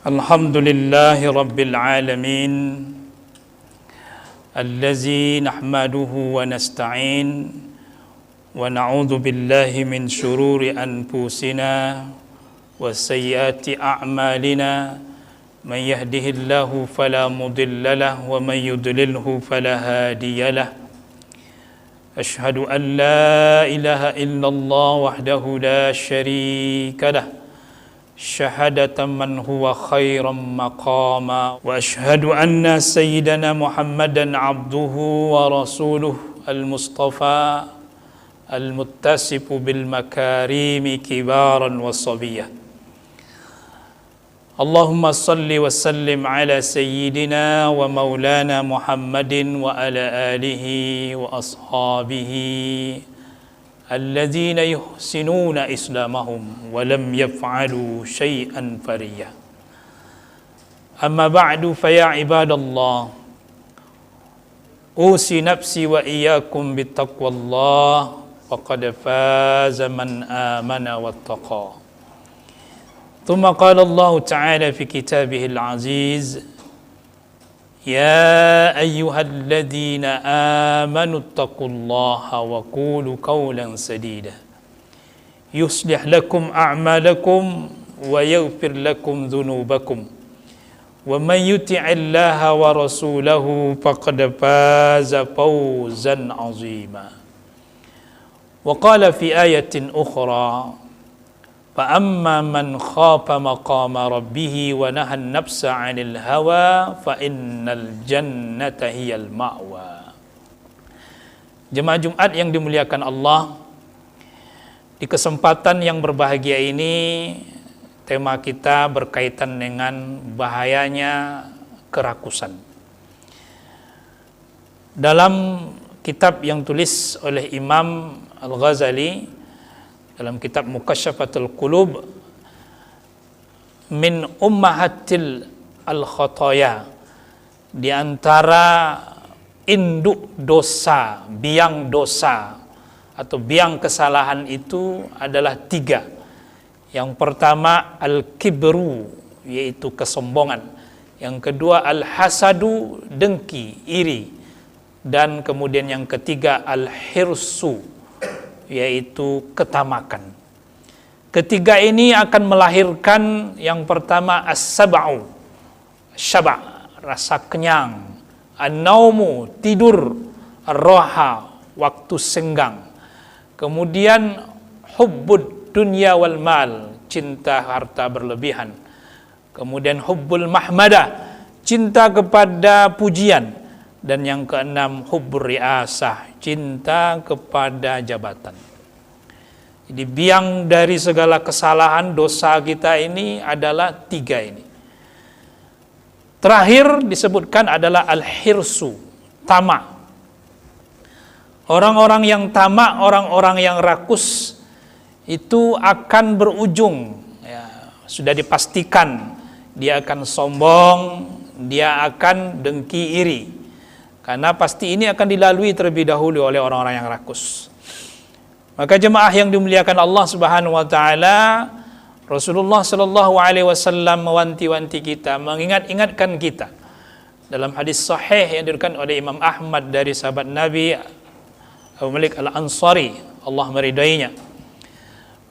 Alhamdulillahi Rabbil Alamin Allazi nahmaduhu wa nasta'in wa na'udhu billahi min syururi anfusina wa sayyiati a'malina man yahdihillahu fala mudilla lahu wa man yudlilhu fala hadiya lahu Ashhadu an la ilaha illallah wahdahu la syarika lahu شهادة من هو خيرا مقاما وأشهد أن سيدنا محمدا عبده ورسوله المصطفى المتصف بالمكارم كبارا وصبيا اللهم صل وسلم على سيدنا ومولانا محمد وعلى آله وأصحابه الذين يحسنون إسلامهم ولم يفعلوا شيئا فريا أما بعد فيا عباد الله أوصي نفسي وإياكم بتقوى الله وقد فاز من آمن واتقى ثم قال الله تعالى في كتابه العزيز يا أيها الذين آمنوا اتقوا الله وقولوا قولا سديدا يصلح لكم أعمالكم ويغفر لكم ذنوبكم ومن يطع الله ورسوله فقد فاز فوزا عظيما وقال في آية أخرى فأما من خاف مقام ربه ونهى النفس عن الهوى فإن الجنة هي المأوى. Jemaah Jumat yang dimuliakan Allah, di kesempatan yang berbahagia ini tema kita berkaitan dengan bahayanya kerakusan. Dalam kitab yang tulis oleh Imam Al-Ghazali dalam kitab Mukasyafatul Qulub min ummahatil al-khataya, di antara induk dosa, biang dosa atau biang kesalahan itu adalah 3. Yang pertama al-kibru, yaitu kesombongan. Yang kedua al-hasadu, dengki, iri. Dan kemudian yang ketiga al-hirsu, yaitu ketamakan. Ketiga ini akan melahirkan yang pertama as-sab'u, syaba', rasa kenyang, an-naumu, tidur, ar-raha, waktu senggang. Kemudian hubbud dunya wal mal, cinta harta berlebihan. Kemudian hubbul mahmadah, cinta kepada pujian. Dan yang keenam hubbur riasah, cinta kepada jabatan. Jadi biang dari segala kesalahan dosa kita ini adalah 3 ini. Terakhir disebutkan adalah al-hirsu, tamak. Orang-orang yang tamak, orang-orang yang rakus itu akan berujung, ya, sudah dipastikan dia akan sombong, dia akan dengki iri. Karena pasti ini akan dilalui terlebih dahulu oleh orang-orang yang rakus. Maka jemaah yang dimuliakan Allah Subhanahu wa taala, Rasulullah sallallahu alaihi wasallam mewanti-wanti kita, mengingat-ingatkan kita dalam hadis sahih yang diriwayatkan oleh Imam Ahmad dari sahabat Nabi Abu Malik Al-Ansari, Allah meridainya.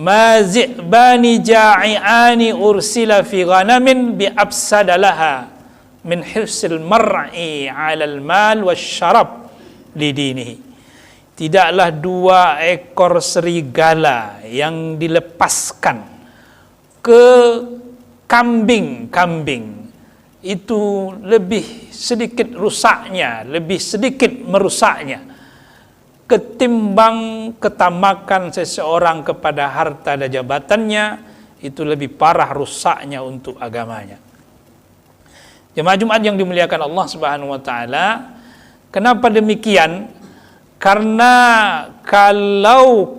Ma zi'bani ja'iani ursila fi ghanamin bi absadalaha min hirsil mar'i 'alal mal wasyarab lidinihi. Tidaklah 2 ekor serigala yang dilepaskan ke kambing-kambing itu lebih sedikit rusaknya, lebih sedikit merusaknya ketimbang ketamakan seseorang kepada harta dan jabatannya, itu lebih parah rusaknya untuk agamanya. Jemaah Jumat yang dimuliakan Allah Subhanahu wa taala, kenapa demikian? Karena kalau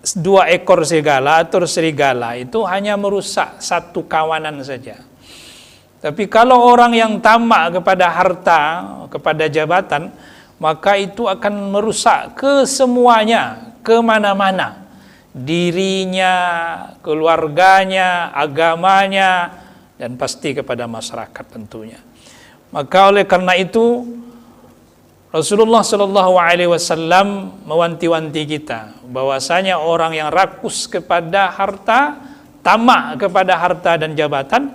2 ekor serigala atau serigala itu hanya merusak 1 kawanan saja. Tapi kalau orang yang tamak kepada harta, kepada jabatan, maka itu akan merusak kesemuanya, kemana-mana. Dirinya, keluarganya, agamanya, dan pasti kepada masyarakat tentunya. Maka oleh karena itu Rasulullah Shallallahu Alaihi Wasallam mewanti-wanti kita bahwasanya orang yang rakus kepada harta, tamak kepada harta dan jabatan,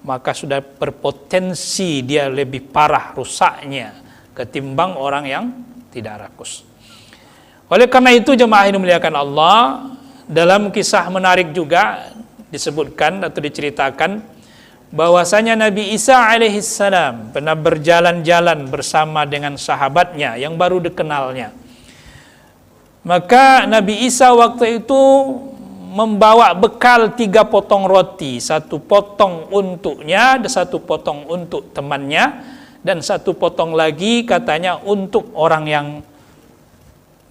maka sudah berpotensi dia lebih parah rusaknya ketimbang orang yang tidak rakus. Oleh karena itu jemaah yang dimuliakan Allah, dalam kisah menarik juga disebutkan atau diceritakan bahwasanya Nabi Isa alaihissalam pernah berjalan-jalan bersama dengan sahabatnya yang baru dikenalnya. Maka Nabi Isa waktu itu membawa bekal 3 potong roti, 1 potong untuknya, 1 potong untuk temannya, dan 1 potong lagi katanya untuk orang yang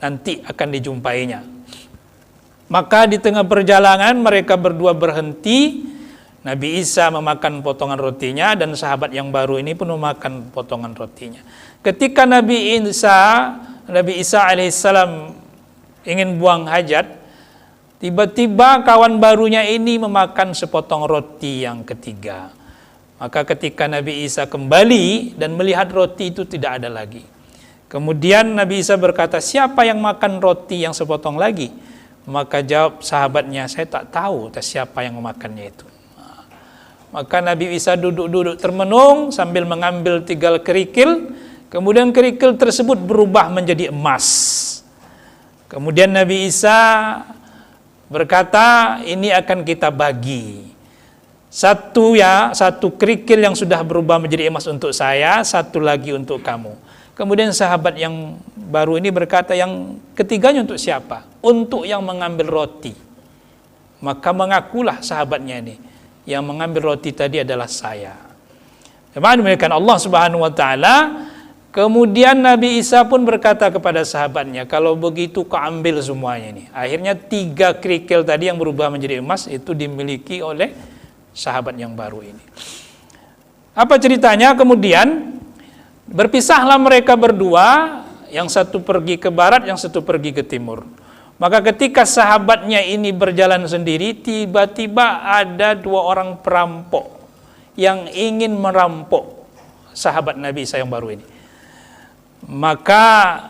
nanti akan dijumpainya. Maka di tengah perjalanan mereka berdua berhenti. Nabi Isa memakan potongan rotinya dan sahabat yang baru ini pun memakan potongan rotinya. Ketika Nabi Isa alaihissalam ingin buang hajat, tiba-tiba kawan barunya ini memakan sepotong roti yang ketiga. Maka ketika Nabi Isa kembali dan melihat roti itu tidak ada lagi. Kemudian Nabi Isa berkata, siapa yang makan roti yang sepotong lagi? Maka jawab sahabatnya, saya tak tahu siapa yang memakannya itu. Maka Nabi Isa duduk-duduk termenung sambil mengambil 3 kerikil. Kemudian kerikil tersebut berubah menjadi emas. Kemudian Nabi Isa berkata, ini akan kita bagi. 1 kerikil yang sudah berubah menjadi emas untuk saya, 1 lagi untuk kamu. Kemudian sahabat yang baru ini berkata, yang ketiganya untuk siapa? Untuk yang mengambil roti. Maka mengakulah sahabatnya ini, yang mengambil roti tadi adalah saya. Demikian Allah Subhanahu wa taala. Kemudian Nabi Isa pun berkata kepada sahabatnya, kalau begitu kau ambil semuanya ini. Akhirnya 3 kerikil tadi yang berubah menjadi emas itu dimiliki oleh sahabat yang baru ini. Apa ceritanya? Kemudian berpisahlah mereka berdua, yang satu pergi ke barat, yang satu pergi ke timur. Maka ketika sahabatnya ini berjalan sendiri, tiba-tiba ada 2 orang perampok yang ingin merampok sahabat Nabi Isa yang baru ini. Maka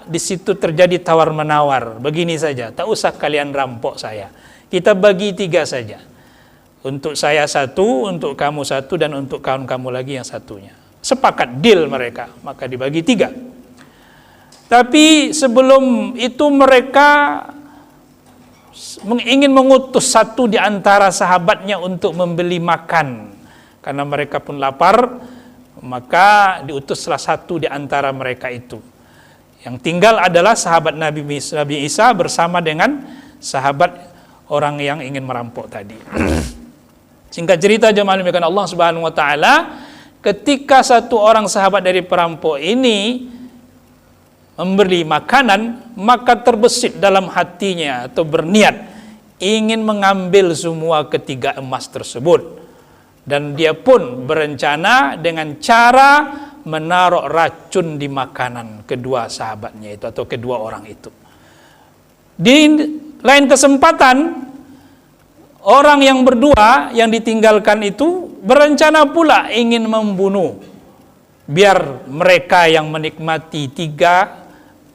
di situ terjadi tawar-menawar. Begini saja, tak usah kalian rampok saya. Kita bagi 3 saja. Untuk saya 1, untuk kamu 1, dan untuk kawan kamu lagi yang satunya. Sepakat, deal mereka. Maka dibagi 3. Tapi sebelum itu mereka ingin mengutus 1 di antara sahabatnya untuk membeli makan. Karena mereka pun lapar, maka diutuslah 1 di antara mereka itu. Yang tinggal adalah sahabat Nabi Isa bersama dengan sahabat orang yang ingin merampok tadi. Singkat cerita jemaah demikian Allah Subhanahu wa taala, ketika 1 orang sahabat dari perampok ini memberi makanan, maka terbesit dalam hatinya atau berniat ingin mengambil semua ketiga emas tersebut. Dan dia pun berencana dengan cara menaruh racun di makanan kedua sahabatnya itu atau kedua orang itu. Di lain kesempatan, orang yang berdua yang ditinggalkan itu berencana pula ingin membunuh, biar mereka yang menikmati 3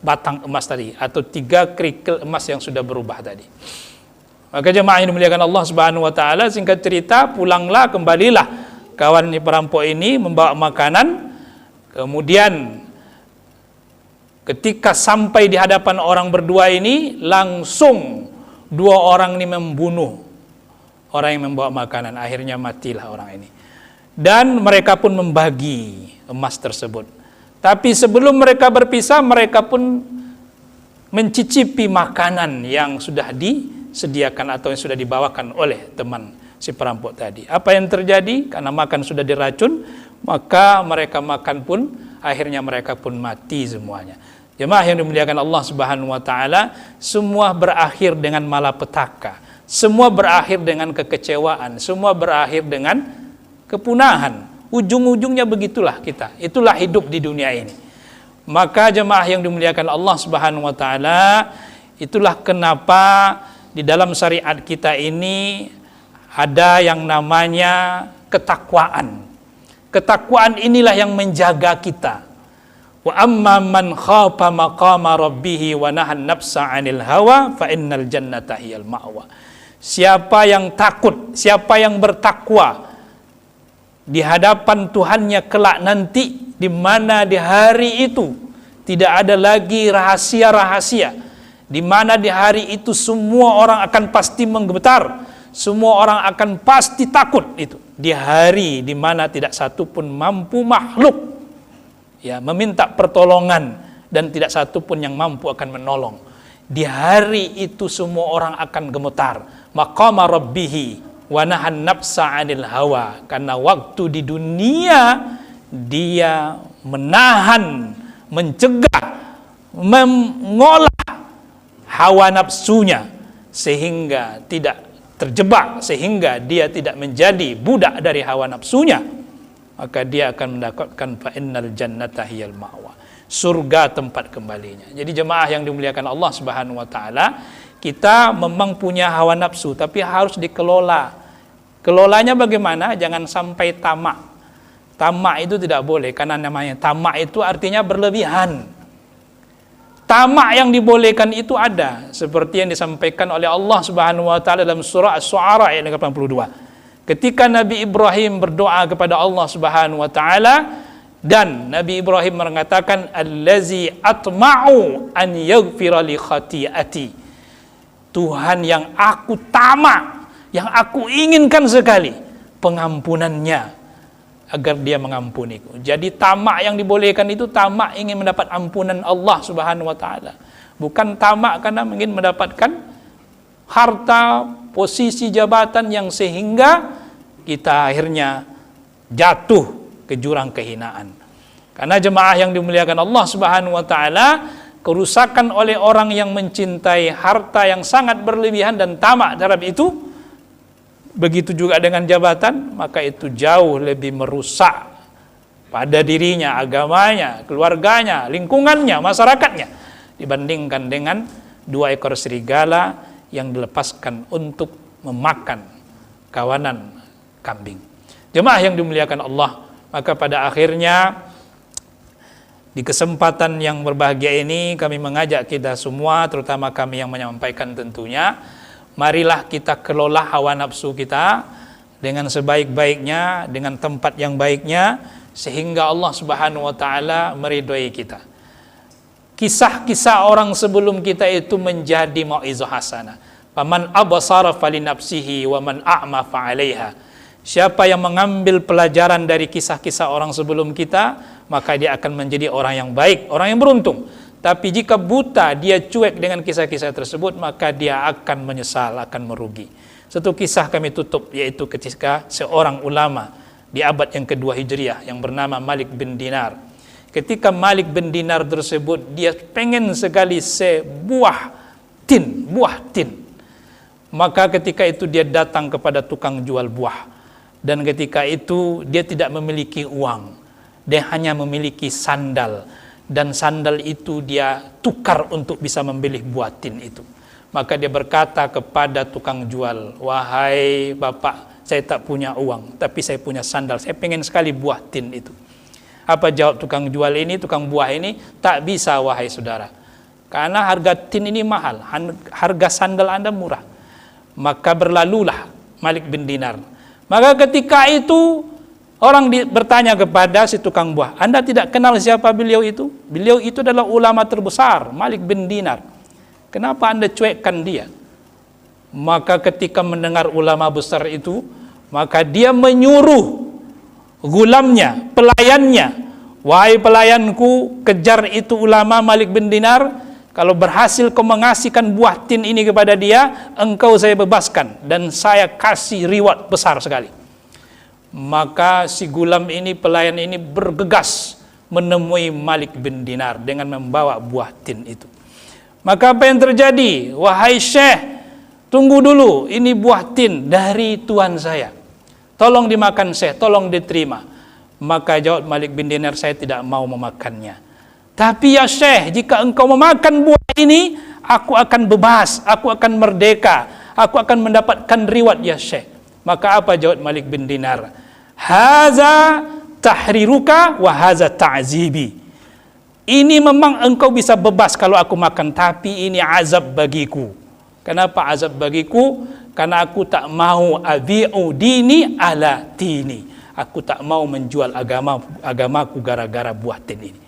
batang emas tadi atau 3 kerikil emas yang sudah berubah tadi. Maka jemaah yang dimuliakan Allah Subhanahu wa taala, singkat cerita, kembalilah kawan perampok ini membawa makanan. Kemudian ketika sampai di hadapan orang berdua ini, langsung 2 orang ini membunuh orang yang membawa makanan. Akhirnya matilah orang ini. Dan mereka pun membagi emas tersebut. Tapi sebelum mereka berpisah, mereka pun mencicipi makanan yang sudah disediakan atau yang sudah dibawakan oleh teman si perampok tadi. Apa yang terjadi? Karena makan sudah diracun, maka mereka makan pun, akhirnya mereka pun mati semuanya. Jemaah yang dimuliakan Allah Subhanahu wa taala, semua berakhir dengan malapetaka. Semua berakhir dengan kekecewaan, semua berakhir dengan kepunahan. Ujung-ujungnya begitulah kita. Itulah hidup di dunia ini. Maka jemaah yang dimuliakan Allah Subhanahu wa taala, itulah kenapa di dalam syariat kita ini ada yang namanya ketakwaan. Ketakwaan inilah yang menjaga kita. Wa amma man khafa maqama rabbih wa nahan nafsa 'anil hawa fa innal jannata hiyal ma'wa. Siapa yang takut, siapa yang bertakwa di hadapan Tuhannya kelak nanti, di mana di hari itu tidak ada lagi rahasia-rahasia, di mana di hari itu semua orang akan pasti menggemetar, semua orang akan pasti takut. Itu di hari di mana tidak satu pun mampu makhluk ya meminta pertolongan dan tidak satu pun yang mampu akan menolong. Di hari itu semua orang akan gemetar. Maqama rabbihi wa nahan nafsa 'anil hawa. Karena waktu di dunia dia menahan, mencegah, mengolah hawa nafsunya sehingga tidak terjebak, sehingga dia tidak menjadi budak dari hawa nafsunya, maka dia akan mendapatkan fa innal jannata hiyal ma'wa, surga tempat kembalinya. Jadi jemaah yang dimuliakan Allah Subhanahu wa taala, kita memang punya hawa nafsu tapi harus dikelola. Kelolanya bagaimana? Jangan sampai tamak. Tamak itu tidak boleh, karena namanya tamak itu artinya berlebihan. Tamak yang dibolehkan itu ada, seperti yang disampaikan oleh Allah Subhanahu wa taala dalam surah Asy-Syu'ara ayat 82. Ketika Nabi Ibrahim berdoa kepada Allah Subhanahu wa taala, dan Nabi Ibrahim mengatakan allazi atma'u an yaghfira li khati'ati. Tuhan yang aku tamak, yang aku inginkan sekali pengampunannya, agar dia mengampuniku. Jadi tamak yang dibolehkan itu tamak ingin mendapat ampunan Allah Subhanahu wa taala. Bukan tamak karena ingin mendapatkan harta, posisi, jabatan yang sehingga kita akhirnya jatuh ke jurang kehinaan. Karena jemaah yang dimuliakan Allah Subhanahu wa taala, kerusakan oleh orang yang mencintai harta yang sangat berlebihan dan tamak terhadap itu, begitu juga dengan jabatan, maka itu jauh lebih merusak pada dirinya, agamanya, keluarganya, lingkungannya, masyarakatnya, dibandingkan dengan 2 ekor serigala yang dilepaskan untuk memakan kawanan kambing. Jemaah yang dimuliakan Allah, maka pada akhirnya di kesempatan yang berbahagia ini kami mengajak kita semua, terutama kami yang menyampaikan tentunya, marilah kita kelola hawa nafsu kita dengan sebaik-baiknya, dengan tempat yang baiknya, sehingga Allah Subhanahu wa taala meridhoi kita. Kisah-kisah orang sebelum kita itu menjadi mau'izah hasanah. Faman absara falinafsihi wa man a'ma fa'alaiha. Siapa yang mengambil pelajaran dari kisah-kisah orang sebelum kita, maka dia akan menjadi orang yang baik, orang yang beruntung. Tapi jika buta, dia cuek dengan kisah-kisah tersebut, maka dia akan menyesal, akan merugi. Satu kisah kami tutup, yaitu ketika seorang ulama di abad yang kedua Hijriah yang bernama Malik bin Dinar. Ketika Malik bin Dinar tersebut, dia pengen sekali sebuah tin. Maka ketika itu dia datang kepada tukang jual buah. Dan ketika itu dia tidak memiliki uang. Dia hanya memiliki sandal. Dan sandal itu dia tukar untuk bisa membeli buah tin itu. Maka dia berkata kepada tukang jual, wahai bapak, saya tak punya uang, tapi saya punya sandal, saya pengen sekali buah tin itu. Apa jawab tukang jual ini, tukang buah ini? Tak bisa wahai saudara, karena harga tin ini mahal, harga sandal anda murah. Maka berlalulah Malik bin Dinar. Maka ketika itu orang bertanya kepada si tukang buah, anda tidak kenal siapa beliau itu? Beliau itu adalah ulama terbesar, Malik bin Dinar. Kenapa anda cuekkan dia? Maka ketika mendengar ulama besar itu, maka dia menyuruh gulamnya, pelayannya, wahai pelayanku, kejar itu ulama Malik bin Dinar. Kalau berhasil kau mengasihkan buah tin ini kepada dia, engkau saya bebaskan dan saya kasih reward besar sekali. Maka si gulam ini, pelayan ini bergegas menemui Malik bin Dinar dengan membawa buah tin itu. Maka apa yang terjadi? Wahai Syekh, tunggu dulu, ini buah tin dari tuan saya. Tolong dimakan Syekh, tolong diterima. Maka jawab Malik bin Dinar, saya tidak mau memakannya. Tapi ya Syekh, jika engkau memakan buah ini, aku akan bebas, aku akan merdeka, aku akan mendapatkan reward ya Syekh. Maka apa jawab Malik bin Dinar? Haza tahriruka wa haza ta'zibi. Ini memang engkau bisa bebas kalau aku makan, tapi ini azab bagiku. Kenapa azab bagiku? Karena aku tak mau abi'u dini ala dini. Aku tak mau menjual agamaku gara-gara buah tin ini.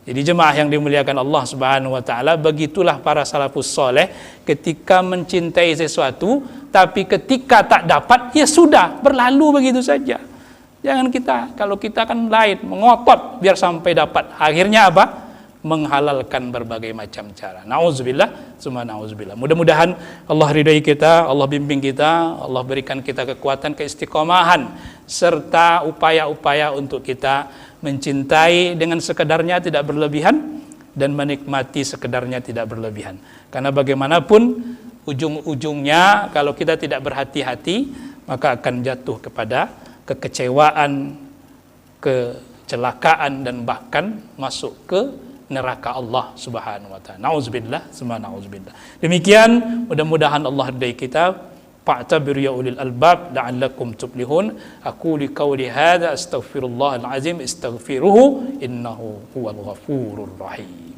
Jadi jemaah yang dimuliakan Allah Subhanahu wa taala, begitulah para salafus soleh ketika mencintai sesuatu, tapi ketika tak dapat ya sudah, berlalu begitu saja. Jangan kita, kalau kita kan lain, mengotot biar sampai dapat. Akhirnya apa? Menghalalkan berbagai macam cara. Nauzubillah, summa nauzubillah. Mudah-mudahan Allah ridai kita, Allah bimbing kita, Allah berikan kita kekuatan, keistiqomahan, serta upaya-upaya untuk kita mencintai dengan sekedarnya tidak berlebihan, dan menikmati sekedarnya tidak berlebihan. Karena bagaimanapun ujung-ujungnya kalau kita tidak berhati-hati, maka akan jatuh kepada kekecewaan, kecelakaan, dan bahkan masuk ke neraka Allah Subhanahu wa taala. Nauzubillah, summa nauzubillah. Demikian, mudah-mudahan Allah ridai kita. Fa'tabiru ya ulil albab la'allakum tuflihun. Aku li qawli hadza astaghfirullahal azim, istaghfiruhu innahu huwal ghafurur rahim.